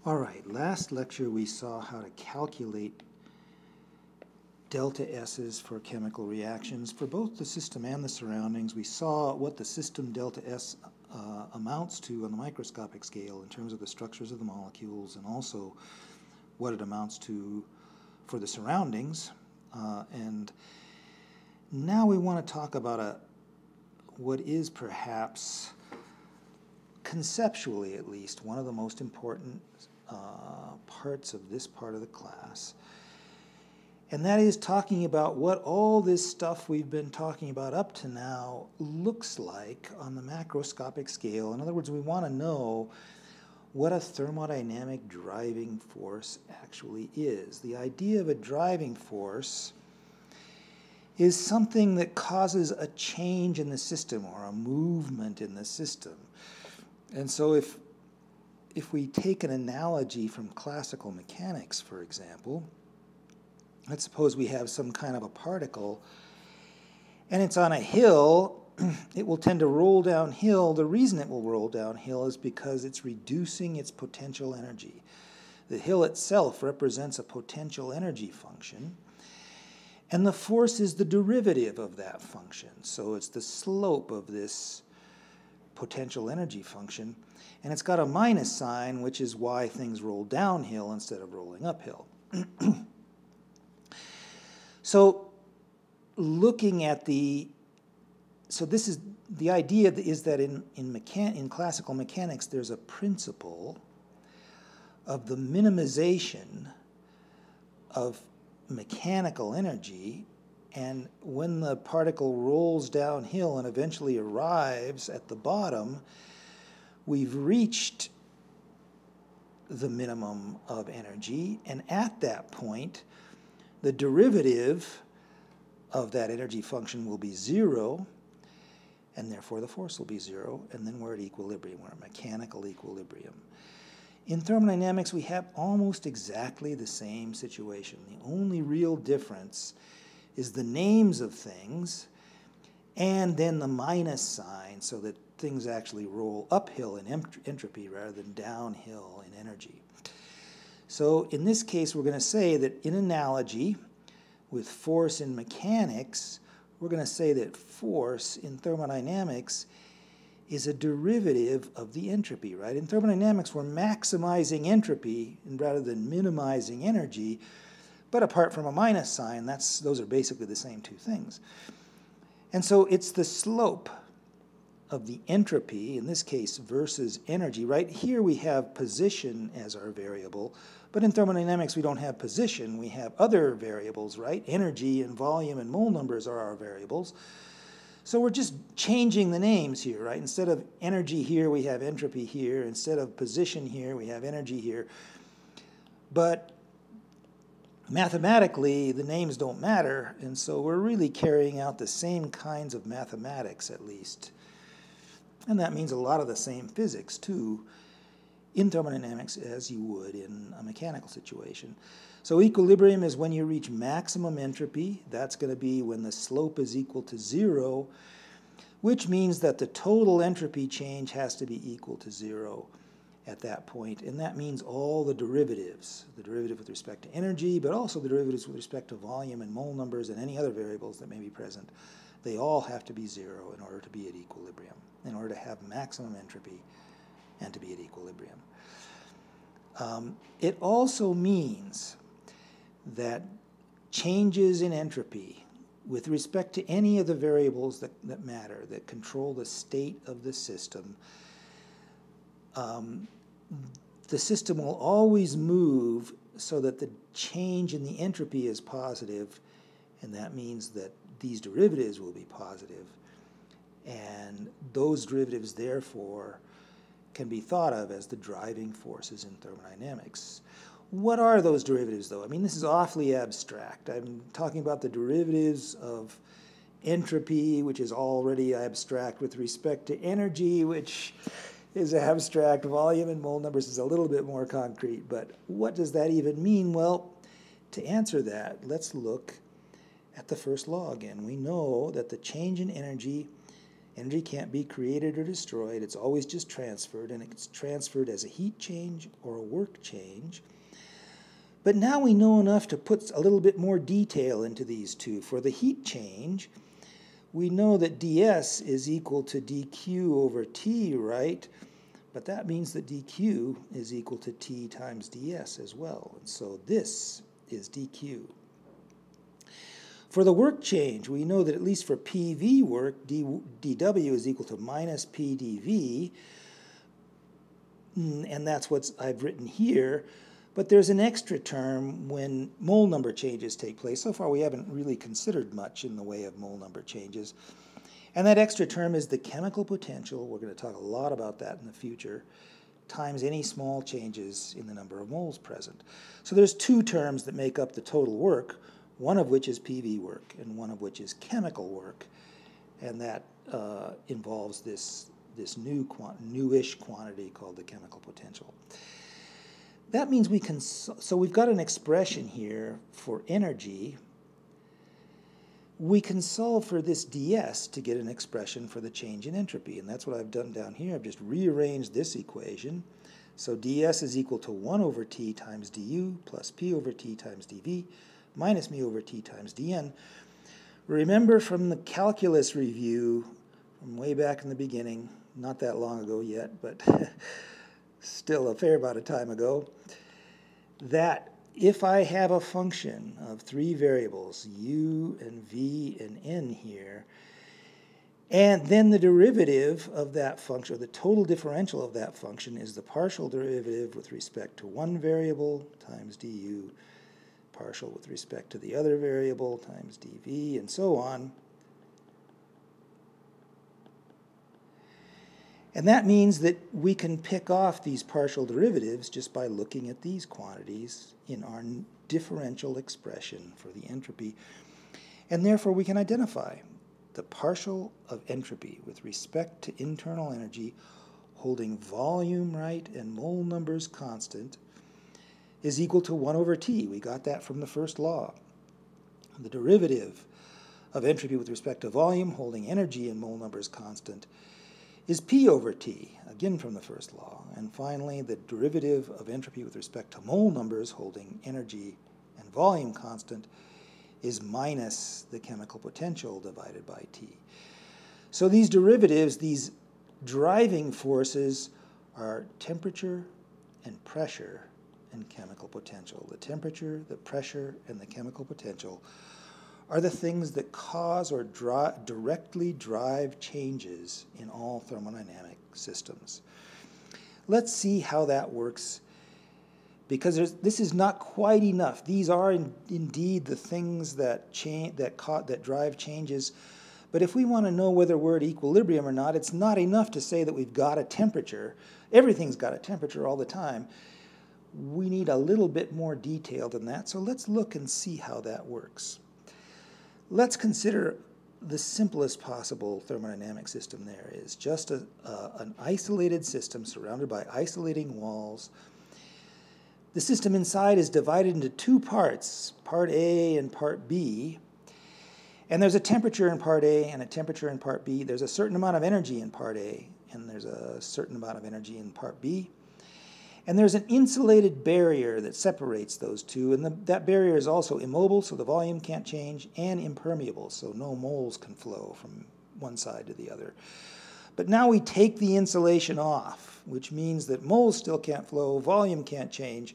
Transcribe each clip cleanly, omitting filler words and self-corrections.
All right, last lecture we saw how to calculate delta S's for chemical reactions for both the system and the surroundings. We saw what the system delta S amounts to on the microscopic scale in terms of the structures of the molecules, and also what it amounts to for the surroundings. And now we want to talk about what is perhaps, conceptually at least, one of the most important parts of this part of the class. And that is talking about what all this stuff we've been talking about up to now looks like on the macroscopic scale. In other words, we want to know what a thermodynamic driving force actually is. The idea of a driving force is something that causes a change in the system or a movement in the system. And so if we take an analogy from classical mechanics, for example, let's suppose we have some kind of a particle and it's on a hill. It will tend to roll downhill. The reason it will roll downhill is because it's reducing its potential energy. The hill itself represents a potential energy function, and the force is the derivative of that function. So it's the slope of this potential energy function, and it's got a minus sign, which is why things roll downhill instead of rolling uphill. So looking at this is the idea is that in classical mechanics there's a principle of the minimization of mechanical energy, and when the particle rolls downhill and eventually arrives at the bottom, we've reached the minimum of energy, and at that point the derivative of that energy function will be zero, and therefore the force will be zero, and then we're at equilibrium. We're at mechanical equilibrium. In thermodynamics, we have almost exactly the same situation. The only real difference is the names of things and then the minus sign, so that things actually roll uphill in entropy rather than downhill in energy. So in this case, we're going to say that in analogy with force in mechanics, we're going to say that force in thermodynamics is a derivative of the entropy, right? In thermodynamics, we're maximizing entropy rather than minimizing energy, but apart from a minus sign, those are basically the same two things. And so it's the slope of the entropy, in this case, versus energy. Right here we have position as our variable, but in thermodynamics we don't have position, we have other variables, right? Energy and volume and mole numbers are our variables. So we're just changing the names here, right? Instead of energy here, we have entropy here. Instead of position here, we have energy here. But mathematically, the names don't matter, and so we're really carrying out the same kinds of mathematics, at least. And that means a lot of the same physics, too, in thermodynamics as you would in a mechanical situation. So equilibrium is when you reach maximum entropy. That's going to be when the slope is equal to zero, which means that the total entropy change has to be equal to zero at that point. And that means all the derivatives, the derivative with respect to energy, but also the derivatives with respect to volume and mole numbers and any other variables that may be present, they all have to be zero in order to be at equilibrium, in order to have maximum entropy and to be at equilibrium. It also means that changes in entropy with respect to any of the variables that matter, that control the state of the system will always move so that the change in the entropy is positive, and that means that these derivatives will be positive, and those derivatives, therefore, can be thought of as the driving forces in thermodynamics. What are those derivatives, though? I mean, this is awfully abstract. I'm talking about the derivatives of entropy, which is already abstract, with respect to energy, which is abstract. Volume and mole numbers is a little bit more concrete, but what does that even mean? Well, to answer that, let's look at the first law again. We know that the change in energy Energy can't be created or destroyed. It's always just transferred, and it's transferred as a heat change or a work change. But now we know enough to put a little bit more detail into these two. For the heat change, we know that ds is equal to dq over t, right? But that means that dq is equal to t times ds as well. And so this is dq. For the work change, we know that at least for PV work, dW is equal to minus PdV, and that's what I've written here. But there's an extra term when mole number changes take place. So far we haven't really considered much in the way of mole number changes. And that extra term is the chemical potential, we're going to talk a lot about that in the future, times any small changes in the number of moles present. So there's two terms that make up the total work, one of which is PV work and one of which is chemical work. And that involves this newish quantity called the chemical potential. That means we can, so we've got an expression here for energy. We can solve for this ds to get an expression for the change in entropy. And that's what I've done down here. I've just rearranged this equation. So ds is equal to 1 over t times du plus p over t times dv minus mu over t times dn. Remember from the calculus review from way back in the beginning, not that long ago yet, but still a fair amount of time ago, that if I have a function of three variables, u and v and n here, and then the derivative of that function, or the total differential of that function, is the partial derivative with respect to one variable times du, partial with respect to the other variable times dv, and so on. And that means that we can pick off these partial derivatives just by looking at these quantities in our differential expression for the entropy. And therefore we can identify the partial of entropy with respect to internal energy holding volume right and mole numbers constant is equal to 1 over t. We got that from the first law. The derivative of entropy with respect to volume holding energy and mole numbers constant is p over t, again from the first law. And finally, the derivative of entropy with respect to mole numbers holding energy and volume constant is minus the chemical potential divided by t. So these derivatives, these driving forces, are temperature and pressure and chemical potential. The temperature, the pressure, and the chemical potential are the things that cause or directly drive changes in all thermodynamic systems. Let's see how that works, because this is not quite enough. These are indeed the things that drive changes, but if we want to know whether we're at equilibrium or not, it's not enough to say that we've got a temperature. Everything's got a temperature all the time. We need a little bit more detail than that, so let's look and see how that works. Let's consider the simplest possible thermodynamic system there is, just an isolated system surrounded by isolating walls. The system inside is divided into two parts, part A and part B, and there's a temperature in part A and a temperature in part B. There's a certain amount of energy in part A, and there's a certain amount of energy in part B. And there's an insulated barrier that separates those two, and that barrier is also immobile, so the volume can't change, and impermeable, so no moles can flow from one side to the other. But now we take the insulation off, which means that moles still can't flow, volume can't change,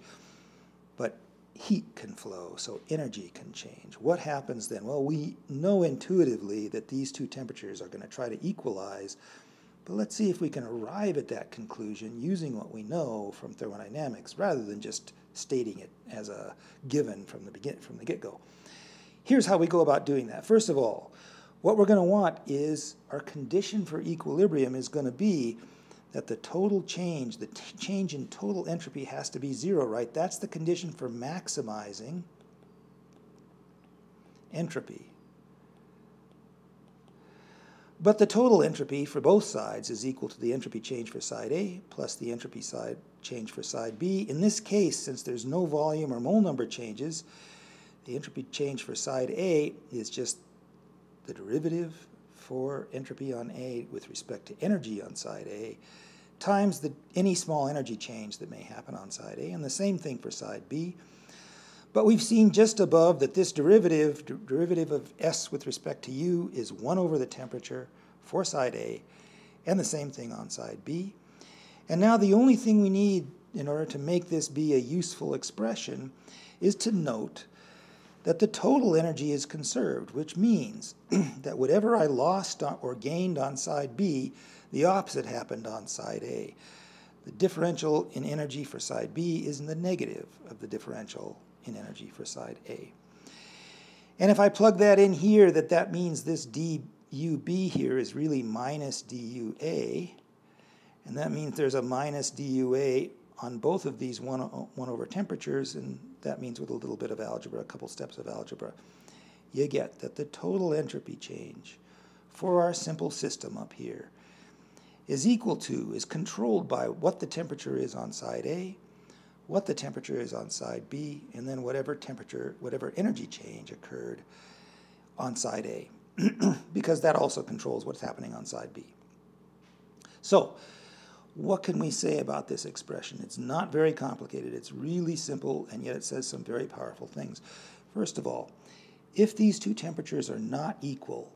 but heat can flow, so energy can change. What happens then? Well, we know intuitively that these two temperatures are going to try to equalize. But let's see if we can arrive at that conclusion using what we know from thermodynamics rather than just stating it as a given from the get-go. Here's how we go about doing that. First of all, what we're going to want is our condition for equilibrium is going to be that the total change, the change in total entropy has to be 0, right? That's the condition for maximizing entropy. But the total entropy for both sides is equal to the entropy change for side A plus the entropy change for side B. In this case, since there's no volume or mole number changes, the entropy change for side A is just the derivative for entropy on A with respect to energy on side A, times any small energy change that may happen on side A, and the same thing for side B. But we've seen just above that this derivative of S with respect to U is 1 over the temperature for side A, and the same thing on side B. And now the only thing we need in order to make this be a useful expression is to note that the total energy is conserved, which means that whatever I lost or gained on side B, the opposite happened on side A. The differential in energy for side B is in the negative of the differential in energy for side A. And if I plug that in here, that means this dUB here is really minus dUA, and that means there's a minus dUA on both of these 1 over temperatures, and that means with a little bit of algebra, a couple steps of algebra, you get that the total entropy change for our simple system up here is controlled by what the temperature is on side A, what the temperature is on side B, and then whatever energy change occurred on side A, because that also controls what's happening on side B. So, what can we say about this expression? It's not very complicated. It's really simple, and yet it says some very powerful things. First of all, if these two temperatures are not equal,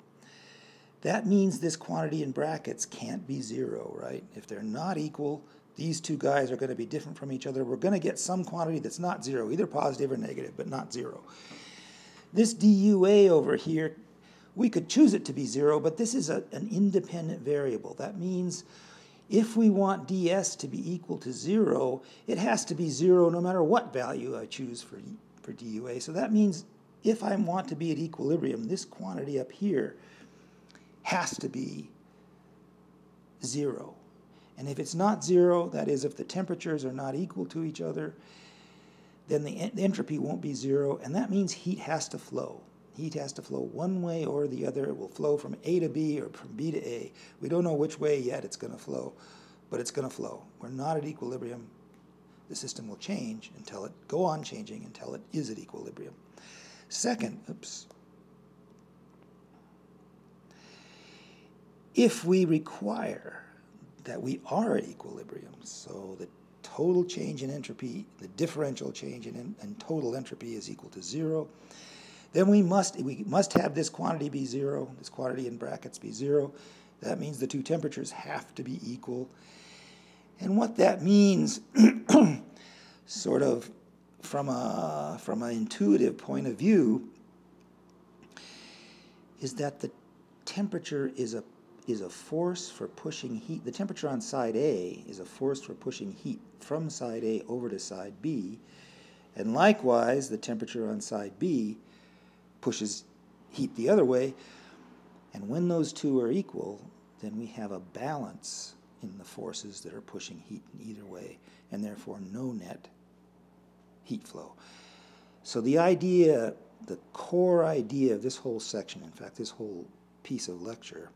that means this quantity in brackets can't be 0, right? If they're not equal, these two guys are going to be different from each other. We're going to get some quantity that's not 0, either positive or negative, but not 0. This dUA over here, we could choose it to be 0, but this is an independent variable. That means if we want ds to be equal to 0, it has to be 0 no matter what value I choose for dUA. So that means if I want to be at equilibrium, this quantity up here has to be 0. And if it's not 0, that is, if the temperatures are not equal to each other, then the entropy won't be 0, and that means heat has to flow. Heat has to flow one way or the other. It will flow from A to B or from B to A. We don't know which way yet it's going to flow, but it's going to flow. We're not at equilibrium. The system will change go on changing until it is at equilibrium. Second, if we require that we are at equilibrium, so the total change in entropy, the differential change in total entropy is equal to 0, then we must have this quantity be 0, this quantity in brackets be 0. That means the two temperatures have to be equal. And what that means, sort of from an intuitive point of view, is that the temperature is a force for pushing heat. The temperature on side A is a force for pushing heat from side A over to side B. And likewise, the temperature on side B pushes heat the other way. And when those two are equal, then we have a balance in the forces that are pushing heat in either way, and therefore no net heat flow. So the idea, the core idea of this whole section, in fact, this whole piece of lecture,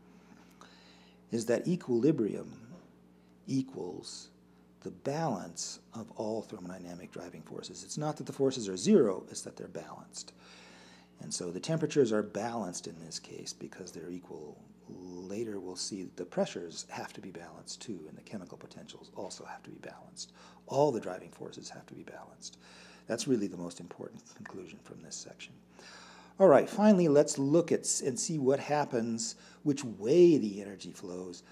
is that equilibrium equals the balance of all thermodynamic driving forces. It's not that the forces are 0, it's that they're balanced. And so the temperatures are balanced in this case because they're equal. Later we'll see that the pressures have to be balanced too, and the chemical potentials also have to be balanced. All the driving forces have to be balanced. That's really the most important conclusion from this section. All right, finally, let's look at and see what happens, which way the energy flows.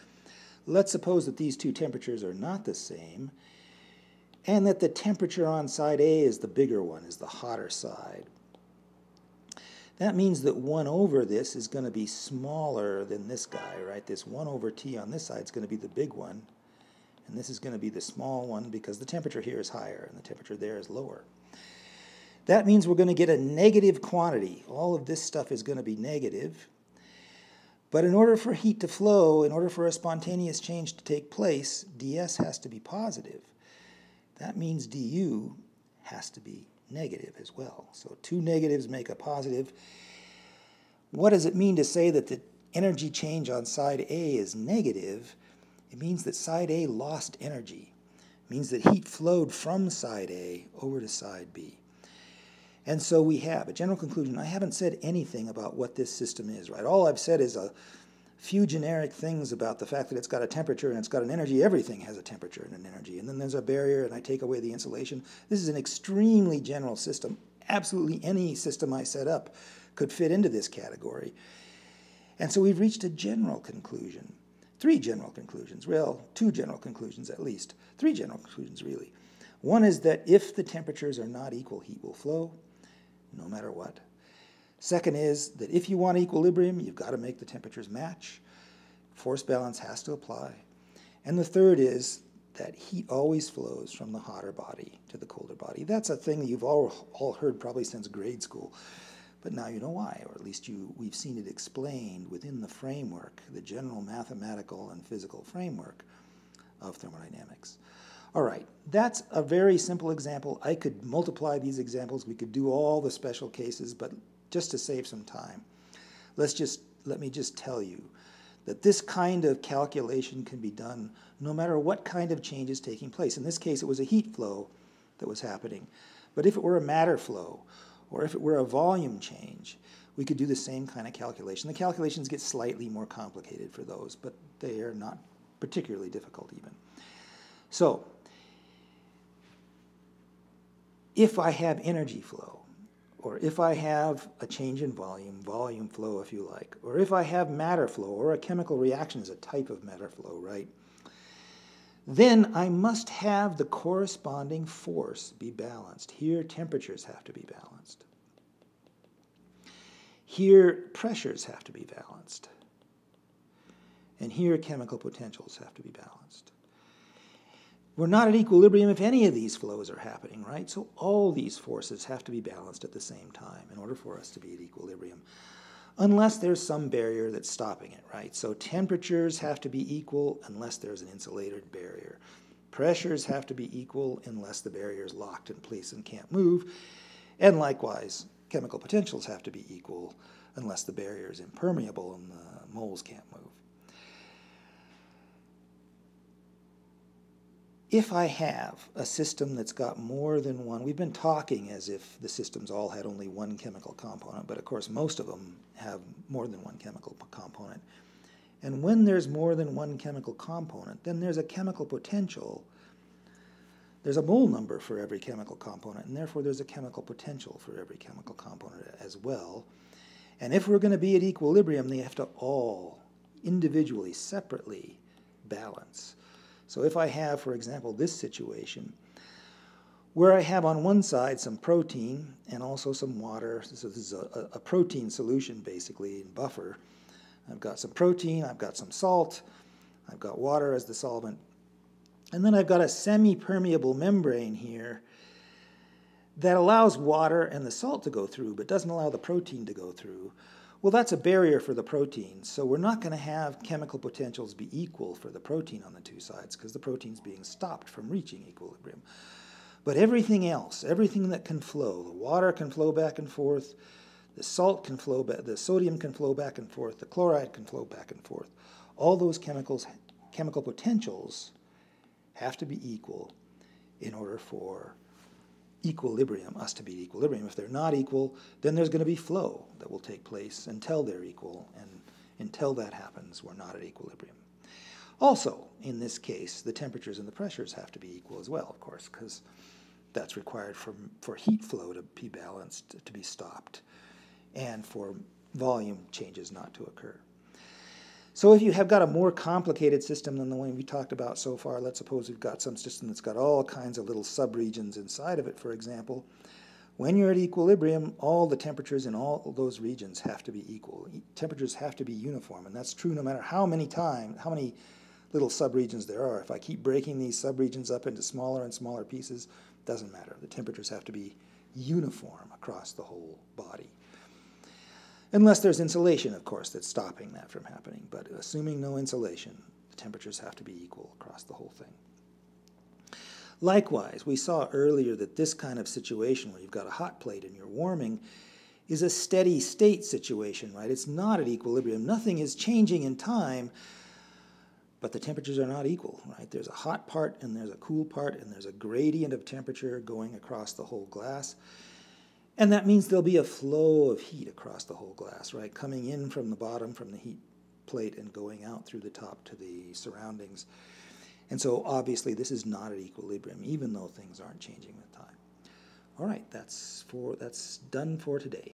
Let's suppose that these two temperatures are not the same, and that the temperature on side A is the bigger one, is the hotter side. That means that 1 over this is going to be smaller than this guy, right? This 1 over T on this side is going to be the big one, and this is going to be the small one because the temperature here is higher and the temperature there is lower. That means we're going to get a negative quantity. All of this stuff is going to be negative. But in order for heat to flow, in order for a spontaneous change to take place, ds has to be positive. That means du has to be negative as well. So two negatives make a positive. What does it mean to say that the energy change on side A is negative? It means that side A lost energy. It means that heat flowed from side A over to side B. And so we have a general conclusion. I haven't said anything about what this system is, right? All I've said is a few generic things about the fact that it's got a temperature and it's got an energy. Everything has a temperature and an energy. And then there's a barrier, and I take away the insulation. This is an extremely general system. Absolutely any system I set up could fit into this category. And so we've reached a general conclusion. 3 general conclusions. Well, 2 general conclusions at least. 3 general conclusions, really. One is that if the temperatures are not equal, heat will flow, no matter what. Second is that if you want equilibrium, you've got to make the temperatures match. Force balance has to apply. And the third is that heat always flows from the hotter body to the colder body. That's a thing you've all heard probably since grade school. But now you know why, or at least we've seen it explained within the framework, the general mathematical and physical framework of thermodynamics. All right, that's a very simple example. I could multiply these examples. We could do all the special cases, but just to save some time, let me just tell you that this kind of calculation can be done no matter what kind of change is taking place. In this case, it was a heat flow that was happening. But if it were a matter flow, or if it were a volume change, we could do the same kind of calculation. The calculations get slightly more complicated for those, but they are not particularly difficult even. So, if I have energy flow, or if I have a change in volume flow if you like, or if I have matter flow, or a chemical reaction is a type of matter flow, right? Then I must have the corresponding force be balanced. Here, temperatures have to be balanced. Here, pressures have to be balanced. And here, chemical potentials have to be balanced. We're not at equilibrium if any of these flows are happening, right? So all these forces have to be balanced at the same time in order for us to be at equilibrium, unless there's some barrier that's stopping it, right? So temperatures have to be equal unless there's an insulated barrier. Pressures have to be equal unless the barrier is locked in place and can't move. And likewise, chemical potentials have to be equal unless the barrier is impermeable and the moles can't move. If I have a system that's got more than one, we've been talking as if the systems all had only one chemical component, but of course most of them have more than one chemical component. And when there's more than one chemical component, then there's a chemical potential. There's a mole number for every chemical component, and therefore there's a chemical potential for every chemical component as well. And if we're going to be at equilibrium, they have to all individually, separately balance. So if I have, for example, this situation, where I have on one side some protein and also some water, so this is a protein solution basically in buffer. I've got some protein, I've got some salt, I've got water as the solvent, and then I've got a semi-permeable membrane here that allows water and the salt to go through, but doesn't allow the protein to go through. Well, that's a barrier for the protein, so we're not going to have chemical potentials be equal for the protein on the two sides because the protein's being stopped from reaching equilibrium. But everything else, everything that can flow, the water can flow back and forth, the salt can flow back, the sodium can flow back and forth, the chloride can flow back and forth. All those chemical potentials have to be equal in order for equilibrium, us to be at equilibrium. If they're not equal, then there's going to be flow that will take place until they're equal, and until that happens, we're not at equilibrium. Also, in this case, the temperatures and the pressures have to be equal as well, of course, because that's required for heat flow to be balanced, to be stopped, and for volume changes not to occur. So if you have got a more complicated system than the one we talked about so far, let's suppose we've got some system that's got all kinds of little subregions inside of it, for example, when you're at equilibrium, all the temperatures in all those regions have to be equal. Temperatures have to be uniform, and that's true no matter how many little subregions there are. If I keep breaking these subregions up into smaller and smaller pieces, doesn't matter. The temperatures have to be uniform across the whole body. Unless there's insulation, of course, that's stopping that from happening. But assuming no insulation, the temperatures have to be equal across the whole thing. Likewise, we saw earlier that this kind of situation where you've got a hot plate and you're warming is a steady state situation, right? It's not at equilibrium. Nothing is changing in time, but the temperatures are not equal, right? There's a hot part and there's a cool part, and there's a gradient of temperature going across the whole glass. And that means there'll be a flow of heat across the whole glass, right? Coming in from the bottom, from the heat plate and going out through the top to the surroundings. And so obviously this is not at equilibrium, even though things aren't changing with time. All right, that's done for today.